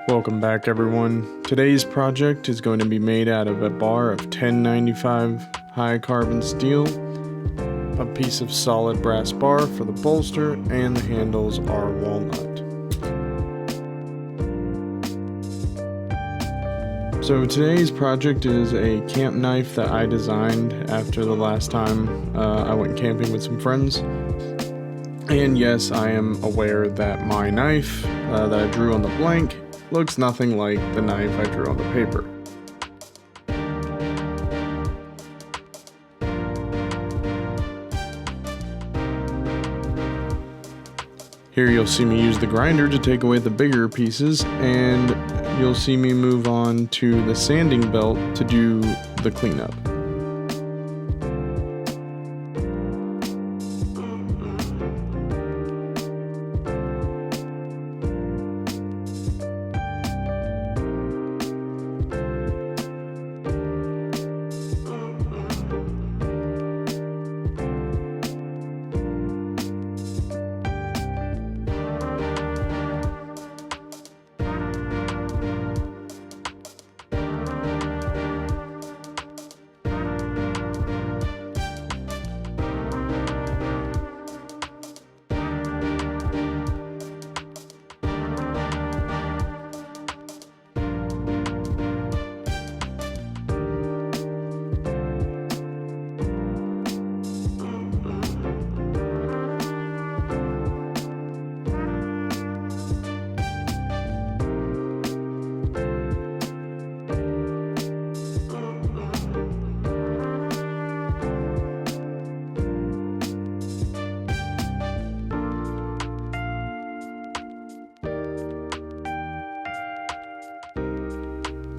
Welcome back, everyone. Today's project is going to be made out of a bar of 1095 high carbon steel, a piece of solid brass bar for the bolster, and the handles are walnut. So today's project is a camp knife that I designed after the last time I went camping with some friends. And yes, I am aware that my knife that I drew on the blank looks nothing like the knife I drew on the paper. Here you'll see me use the grinder to take away the bigger pieces, and you'll see me move on to the sanding belt to do the cleanup.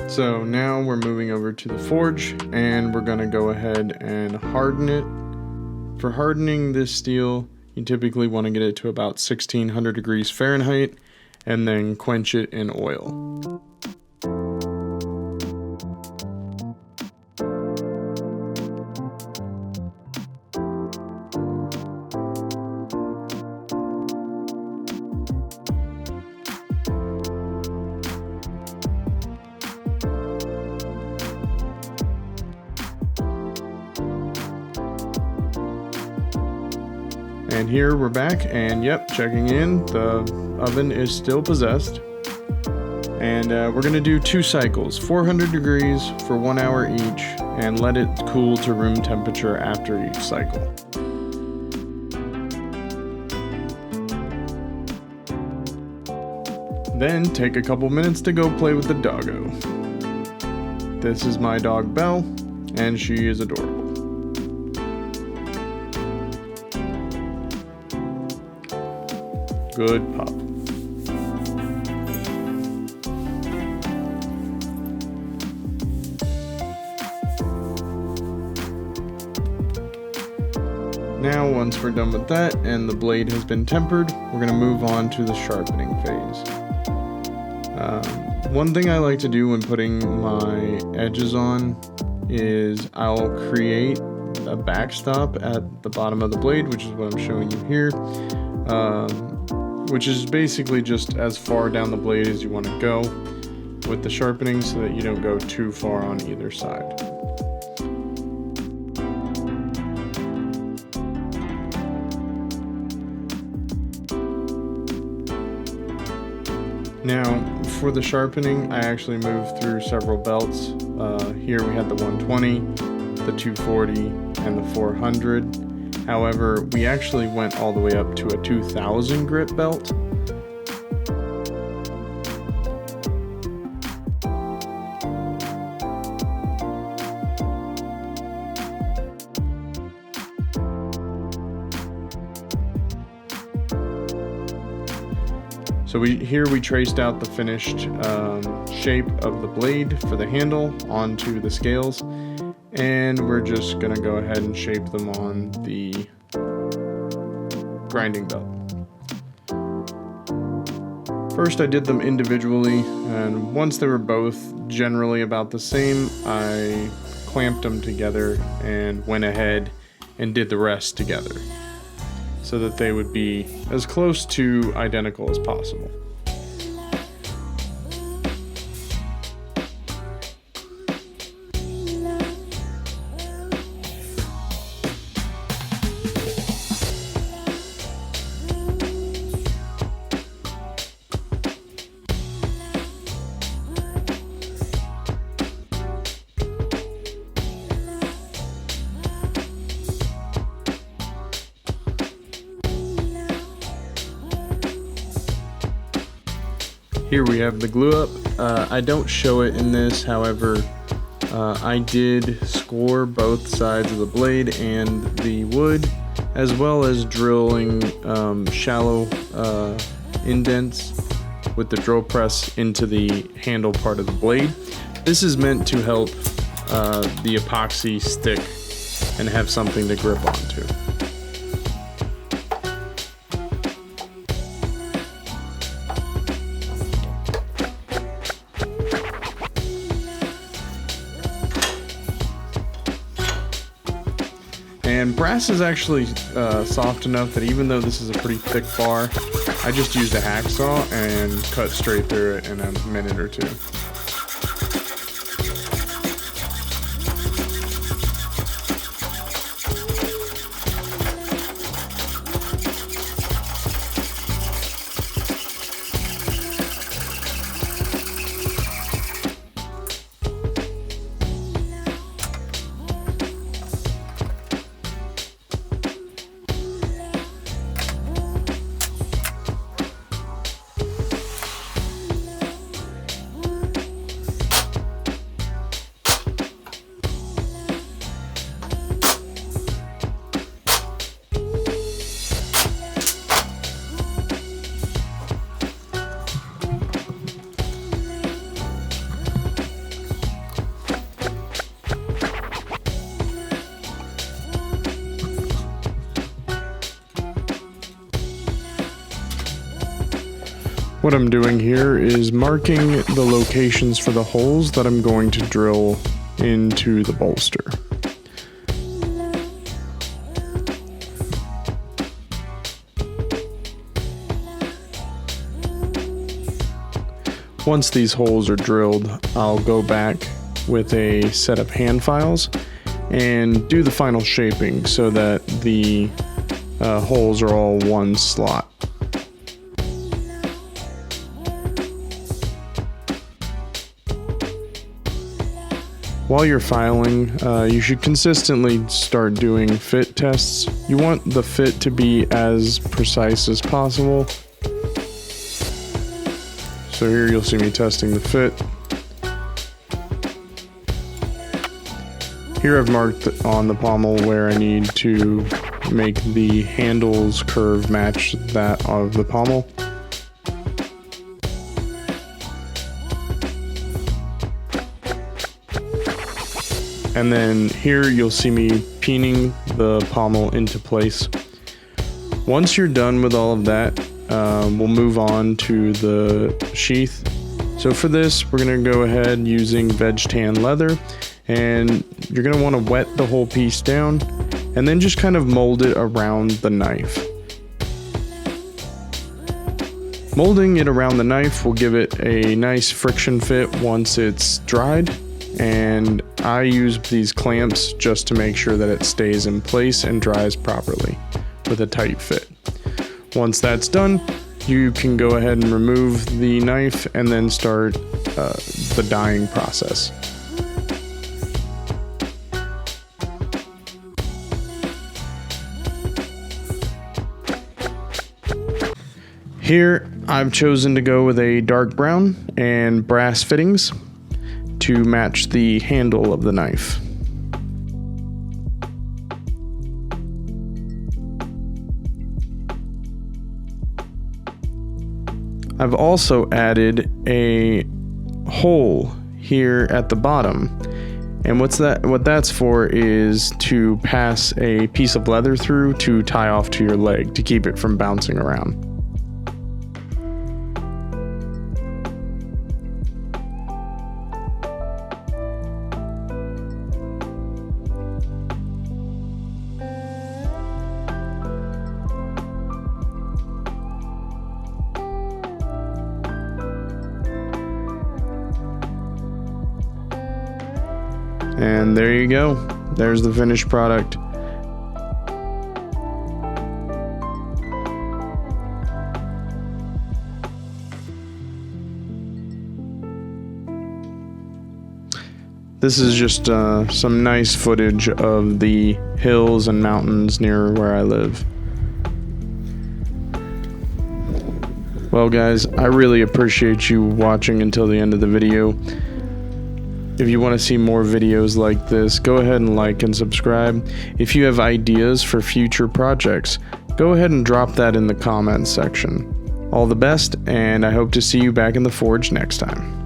So now we're moving over to the forge, and we're going to go ahead and harden it. For hardening this steel, you typically want to get it to about 1600 degrees Fahrenheit and then quench it in oil. And here we're back, and yep, checking in, the oven is still possessed. And we're going to do 2 cycles, 400 degrees for 1 hour each, and let it cool to room temperature after each cycle. Then take a couple minutes to go play with the doggo. This is my dog Belle, and she is adorable. Good pup. Now, once we're done with that and the blade has been tempered, we're going to move on to the sharpening phase. One thing I like to do when putting my edges on is I'll create a backstop at the bottom of the blade, which is what I'm showing you here. Which is basically just as far down the blade as you want to go with the sharpening so that you don't go too far on either side. Now, for the sharpening, I actually moved through several belts. Here we had the 120, the 240, and the 400. However, we actually went all the way up to a 2000 grit belt. So here we traced out the finished shape of the blade for the handle onto the scales. And we're just going to go ahead and shape them on the grinding belt. First I did them individually, and once they were both generally about the same, I clamped them together and went ahead and did the rest together so that they would be as close to identical as possible. Here we have the glue up. I don't show it in this, however, I did score both sides of the blade and the wood, as well as drilling shallow indents with the drill press into the handle part of the blade. This is meant to help the epoxy stick and have something to grip onto. And brass is actually soft enough that even though this is a pretty thick bar, I just used a hacksaw and cut straight through it in a minute or two. What I'm doing here is marking the locations for the holes that I'm going to drill into the bolster. Once these holes are drilled, I'll go back with a set of hand files and do the final shaping so that the holes are all one slot. While you're filing, you should consistently start doing fit tests. You want the fit to be as precise as possible. So here you'll see me testing the fit. Here I've marked on the pommel where I need to make the handle's curve match that of the pommel. And then here you'll see me peening the pommel into place. Once you're done with all of that, we'll move on to the sheath. So for this, we're gonna go ahead using veg tan leather, and you're gonna wanna wet the whole piece down and then just kind of mold it around the knife. Molding it around the knife will give it a nice friction fit once it's dried, and I use these clamps just to make sure that it stays in place and dries properly with a tight fit. Once that's done, you can go ahead and remove the knife and then start the dyeing process. Here, I've chosen to go with a dark brown and brass fittings to match the handle of the knife. I've also added a hole here at the bottom, and what that's for is to pass a piece of leather through to tie off to your leg to keep it from bouncing around. And there you go. There's the finished product. This is just some nice footage of the hills and mountains near where I live. Well guys, I really appreciate you watching until the end of the video. If you want to see more videos like this, go ahead and like and subscribe. If you have ideas for future projects, go ahead and drop that in the comments section. All the best, and I hope to see you back in the forge next time.